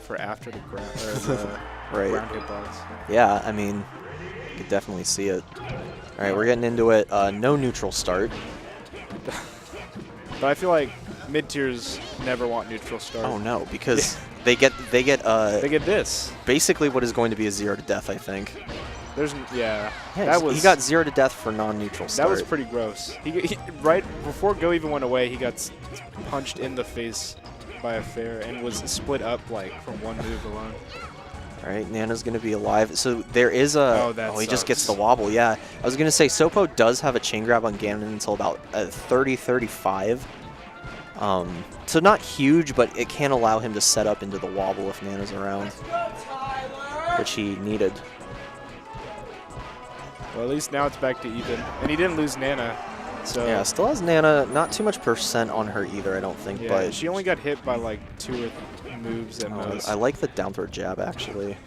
for after the ground, or the Right. ground hitbox. Yeah, I mean, you could definitely see it. All right, we're getting into it. No neutral start. But I feel like mid tiers never want neutral start. Oh no, because they get this. basically what is going to be a 0 to death, I think. Yeah, he got 0 to death for non-neutral start. That was pretty gross. He right before Go even went away, he got punched in the face by a fair and was split up like from one move alone. All right, Nana's going to be alive. So there is a... Oh, he just gets the wobble, yeah. I was going to say, Sopo does have a chain grab on Ganon until about 30-35. So not huge, but it can allow him to set up into the wobble if Nana's around, which he needed. Well, at least now it's back to even. And he didn't lose Nana. So Yeah, still has Nana. Not too much percent on her either, I don't think. yeah, but she only got hit by like 2 or 3 moves at most. I like the down throw jab, actually.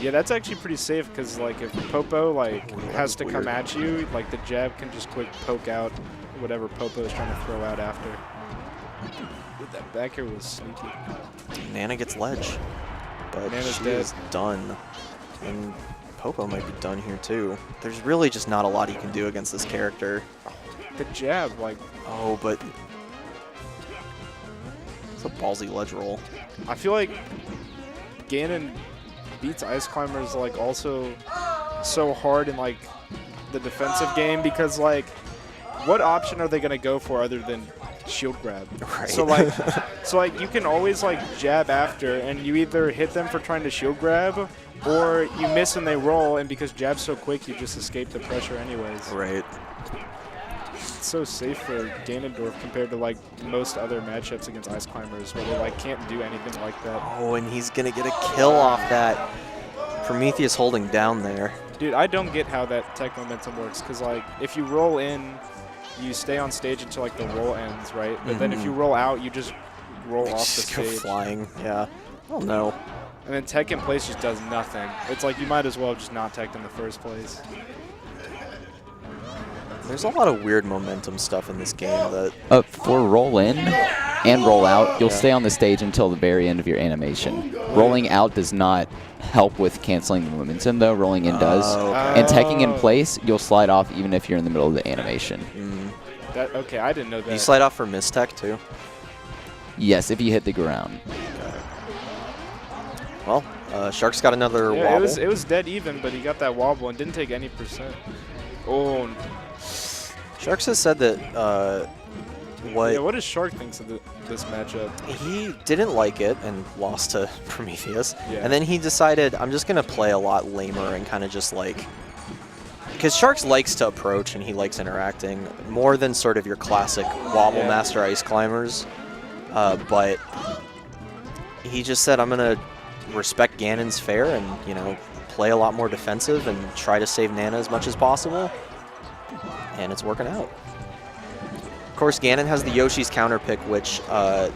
Yeah, that's actually pretty safe because like if Popo like has to weird. come at you, like the jab can just quick poke out whatever Popo is trying to throw out after. That back air was sneaky. Nana gets ledge, but Nana's she dead. is done. And Popo might be done here too. There's really just not a lot he can do against this character. The jab, like, Oh, but it's a ballsy ledge roll. I feel like Ganon beats Ice Climbers like also so hard in like the defensive game because like what option are they gonna go for other than shield grab? Right. So like you can always like jab after and you either hit them for trying to shield grab or you miss and they roll, and because jab's so quick you just escape the pressure anyways. Right. It's so safe for Ganondorf compared to like most other matchups against Ice Climbers where they like can't do anything like that. Oh, and he's gonna get a kill off that. Prometheus holding down there. Dude, I don't get how that tech momentum works because like if you roll in, you stay on stage until like the roll ends, right? But then if you roll out, you just roll They off the just go stage. flying. Yeah. Oh no. And then tech in place just does nothing. It's like you might as well have just not teched in the first place. There's a lot of weird momentum stuff in this game that... For roll in and roll out, you'll stay on the stage until the very end of your animation. Rolling out does not help with canceling the momentum, though. Rolling in does. Okay. And teching in place, you'll slide off even if you're in the middle of the animation. Okay, I didn't know that. You slide off for mistech too? Yes, if you hit the ground. Well, Sharkz got another Yeah, wobble. it was dead even, but he got that wobble and didn't take any percent. Oh, Sharkz has said that what does Shark thinks of this matchup? he didn't like it and lost to Prometheus. Yeah. And then he decided, I'm just going to play a lot lamer and kind of just like... Because Sharkz likes to approach and he likes interacting more than sort of your classic wobble master ice climbers. But he just said, I'm going to respect Ganon's fair and, you know, play a lot more defensive and try to save Nana as much as possible. And it's working out. Of course, Ganon has the Yoshi's counter pick, which... that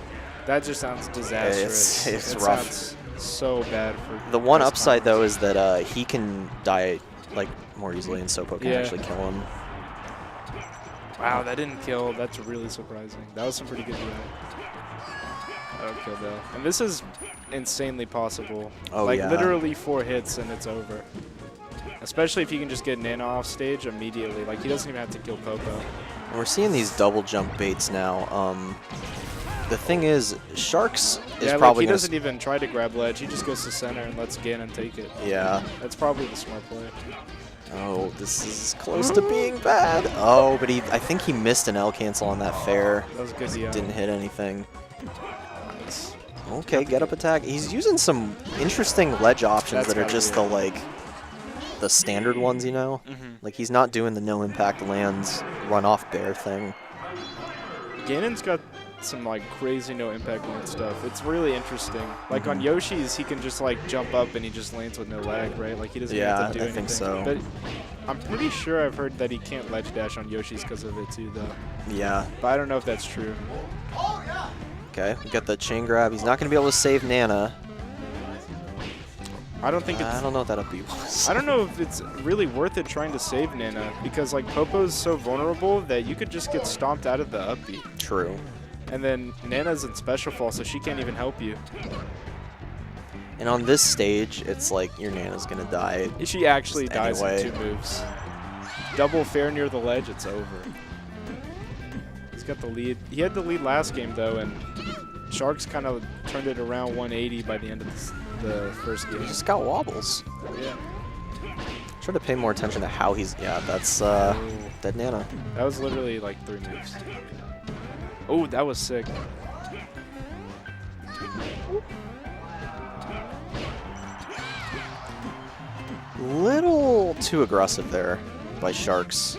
just sounds disastrous. It's it rough. Sounds so bad for The one Ice upside, Climbers. though, is that he can die like more easily, and Sopo can actually kill him. Wow, that didn't kill. That's really surprising. That was some pretty good DI. That'll kill though. And this is insanely possible. Oh, like yeah. literally 4 hits and it's over. Especially if you can just get Nana off stage immediately. Like he doesn't even have to kill Popo. And we're seeing these double jump baits now. The thing is, Sharkz is Yeah, probably like he gonna doesn't even try to grab ledge. He just goes to center and lets Ganon take it. Yeah. That's probably the smart play. Oh, this is close to being bad. Oh, but I think he missed an L cancel on that fair. That was a good DI. Didn't hit anything. Nice. Okay, get up attack. He's using some interesting ledge options That's that are gotta just be the it. like the standard ones, you know? Like he's not doing the no impact lands run off bear thing. Ganon's got some like crazy no impact land stuff. It's really interesting. Like on Yoshi's, he can just like jump up and he just lands with no lag, right? Like he doesn't even have to do I anything. think so. But I'm pretty sure I've heard that he can't ledge dash on Yoshi's because of it too, though. Yeah. But I don't know if that's true. Okay, we got the chain grab. He's not going to be able to save Nana. I don't think it's. I don't know what that up B was. I don't know if it's really worth it trying to save Nana because like Popo's so vulnerable that you could just get stomped out of the up B. True. And then Nana's in special fall, so she can't even help you. And on this stage, it's like your Nana's gonna die. She actually dies anyway. in 2 moves. Double fair near the ledge, it's over. He's got the lead. He had the lead last game though, and Sharkz kind of turned it around 180 by the end of the first game. He just got wobbles. Yeah. Try to pay more attention to how he's. Yeah, that's dead Nana. That was literally like 3 moves. Oh, that was sick. Little too aggressive there by Sharkz.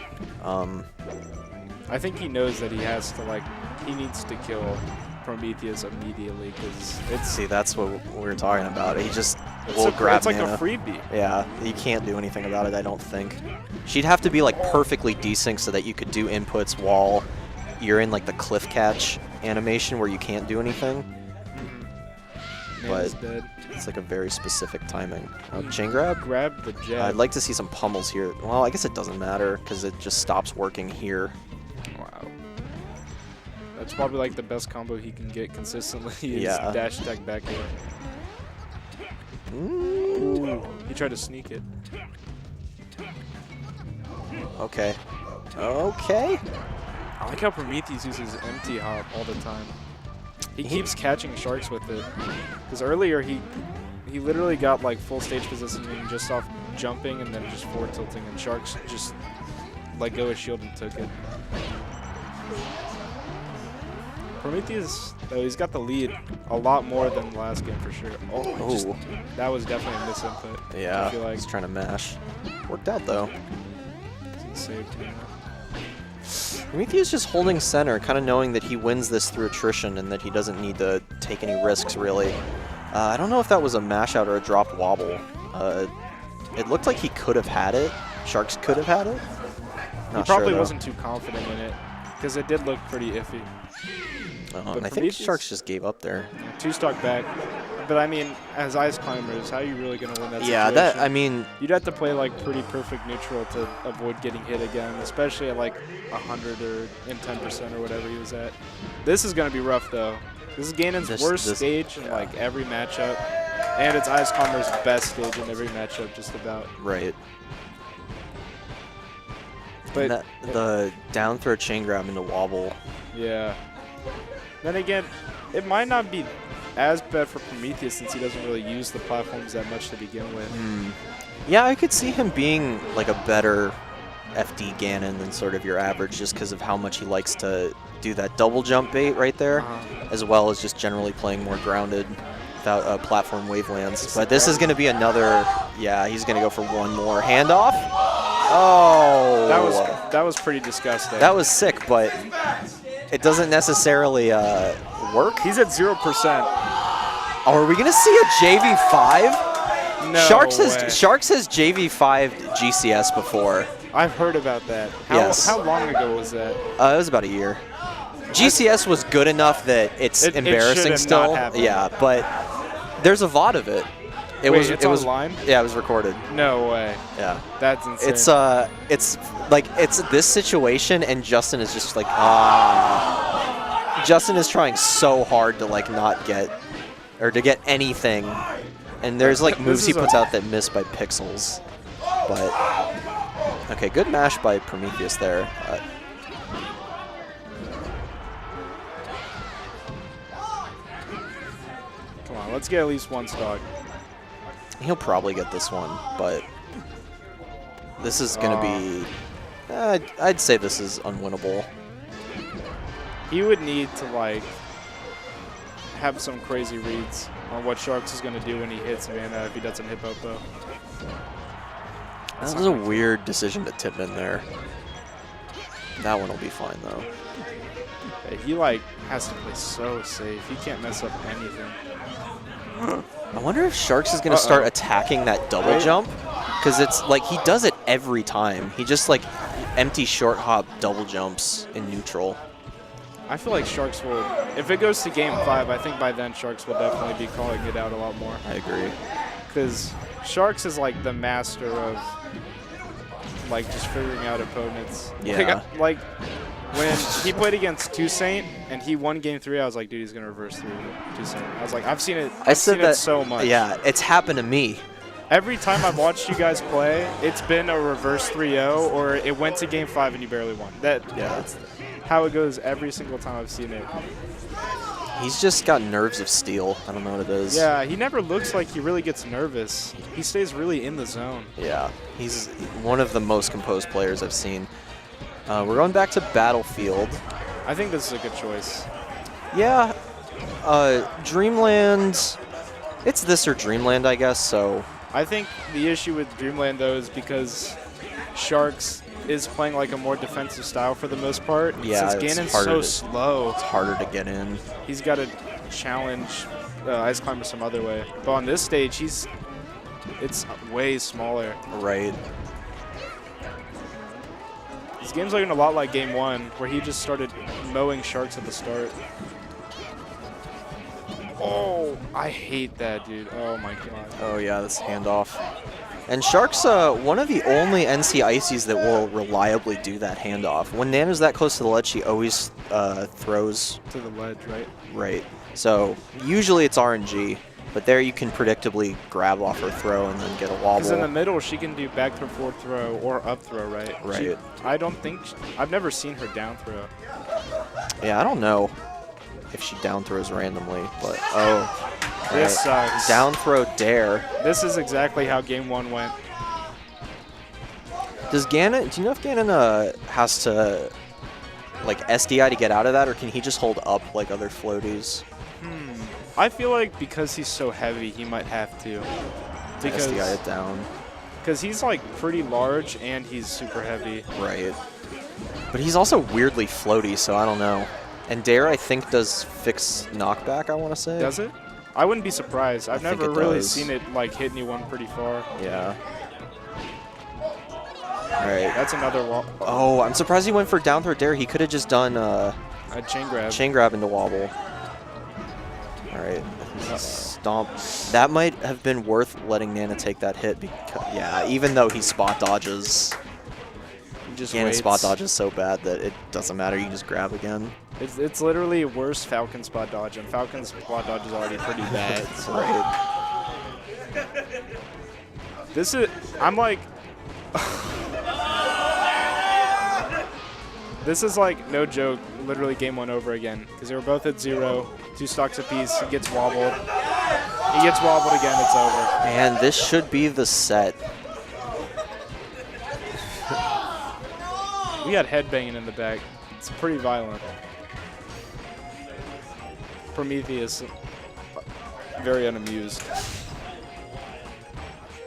I think he knows that he has to like, he needs to kill Prometheus immediately because it's. See, that's what we were talking about. He just will grab It's like Nana. a freebie. Yeah, you can't do anything about it, I don't think. She'd have to be like perfectly desync so that you could do inputs while you're in like the cliff catch animation where you can't do anything. Nana's But dead. it's like a very specific timing. Chain grab? Grab the jet. I'd like to see some pummels here. Well, I guess it doesn't matter because it just stops working here. Wow. That's probably like the best combo he can get consistently is Yeah. dash attack back air. Mm. Ooh, he tried to sneak it. Okay. Okay. I like how Prometheus uses empty hop all the time. He keeps catching Sharkz with it. Because earlier he literally got like full stage positioning just off jumping and then just forward tilting, and Sharkz just let go of shield and took it. Prometheus, though, he's got the lead a lot more than the last game for sure. Oh, just, that was definitely a misinput. Yeah, I feel like he's trying to mash. Worked out though. saved him. Prometheus just holding center, kind of knowing that he wins this through attrition and that he doesn't need to take any risks, really. I don't know if that was a mash out or a drop wobble. It looked like he could have had it. Sharkz could have had it. He probably wasn't too confident in it because it did look pretty iffy. And I think Sharkz just gave up there. 2-stock back. But I mean, as ice climbers, how are you really going to win that Yeah, situation? I mean, You'd have to play like pretty perfect neutral to avoid getting hit again, especially at like 100 or in 10% or whatever he was at. This is going to be rough though. This is Ganon's worst stage in like every matchup, and it's ice climber's best stage in every matchup just about. right. But The down throw chain grab into wobble. yeah. Then again, it might not be as bad for Prometheus since he doesn't really use the platforms that much to begin with. Yeah, I could see him being like a better FD Ganon than sort of your average just because of how much he likes to do that double jump bait right there, as well as just generally playing more grounded without platform wavelands. But this is going to be another, yeah, he's going to go for one more handoff. Oh! That was pretty disgusting. That was sick, but it doesn't necessarily work. He's at 0%. Oh, are we going to see a JV5? No Sharkz way. has JV5 GCS before. I've heard about that. Yes. How long ago was that? It was about a year. GCS was good enough that it's It embarrassing should've still. not happened. Yeah, but there's a VOD of it. It Wait, was it's it was online? Yeah, it was recorded. No way. Yeah. That's insane. It's like it's this situation and Justin is just like Justin is trying so hard to like not get or to get anything. And there's like moves he puts out that miss by pixels. But okay, good mash by Prometheus there. Come on, let's get at least one stock. He'll probably get this one, but this is going to be... I'd say this is unwinnable. He would need to, like, have some crazy reads on what Sharkz is going to do when he hits Mana if he doesn't hit Popo. That was a weird decision to tip in there. That one will be fine, though. Yeah, he, like, has to play so safe. He can't mess up anything. I wonder if Sharkz is going to start attacking that double jump. Because it's like he does it every time. He just like empty short hop double jumps in neutral. I feel like Sharkz will, if it goes to game 5, I think by then Sharkz will definitely be calling it out a lot more. I agree. Because Sharkz is like the master of like just figuring out opponents. Yeah. Like When he played against Toussaint and he won game 3, I was like, dude, he's gonna reverse 3 Toussaint. I was like, I've seen it. I've seen it so much. Yeah, it's happened to me. Every time I've watched you guys play, it's been a reverse 3-0 or it went to game 5 and you barely won. That's how it goes every single time I've seen it. He's just got nerves of steel. I don't know what it is. Yeah, he never looks like he really gets nervous. He stays really in the zone. Yeah, he's one of the most composed players I've seen. We're going back to Battlefield. I think this is a good choice. Yeah, Dreamland, it's this or Dreamland, I guess, so. I think the issue with Dreamland, though, is because Sharkz is playing like a more defensive style for the most part. Yeah, since Ganon's so slow. It's harder to get in. He's got to challenge Ice Climber some other way. But on this stage, it's way smaller. Right. This game's looking a lot like game 1, where he just started mowing Sharkz at the start. Oh, I hate that, dude. Oh, my God. Oh, yeah, this handoff. And Sharkz, one of the only NCISUs that will reliably do that handoff. When Nana's that close to the ledge, she always throws to the ledge, right? Right. So usually it's RNG, but there you can predictably grab off her throw and then get a wobble. Because in the middle, she can do back throw, forward throw, or up throw, right? Right. I've never seen her down throw. Yeah, I don't know if she down throws randomly, but oh. This sucks. Down throw dare. This is exactly how game 1 went. Does Ganon, do you know if Ganon has to like SDI to get out of that, or can he just hold up like other floaties? I feel like because he's so heavy, he might have to. Because SDI it down. Because he's like pretty large and he's super heavy. Right. But he's also weirdly floaty, so I don't know. And dare, I think, does fix knockback, I want to say. Does it? I wouldn't be surprised. I've never really does. seen it like hit anyone pretty far. Yeah. All right. That's another wall. Oh, I'm surprised he went for down throw dare. He could have just done a chain grab. Chain grab into wobble. All right. Stomp. That might have been worth letting Nana take that hit. Because, yeah, even though he spot dodges. Ganon spot dodges so bad that it doesn't matter. You can just grab again. It's literally worse Falcon spot dodge, and Falcon's spot dodge is already pretty bad. So. Right. This is, I'm like, this is like no joke, literally game 1 over again, because they were both at 0, 2 stocks apiece. He gets wobbled. He gets wobbled again. It's over. Man, this should be the set. We got headbanging in the back. It's pretty violent. Prometheus, very unamused.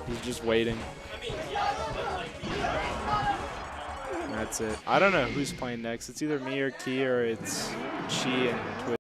He's just waiting. That's it. I don't know who's playing next. It's either me or Key, or it's Chi and Twitch.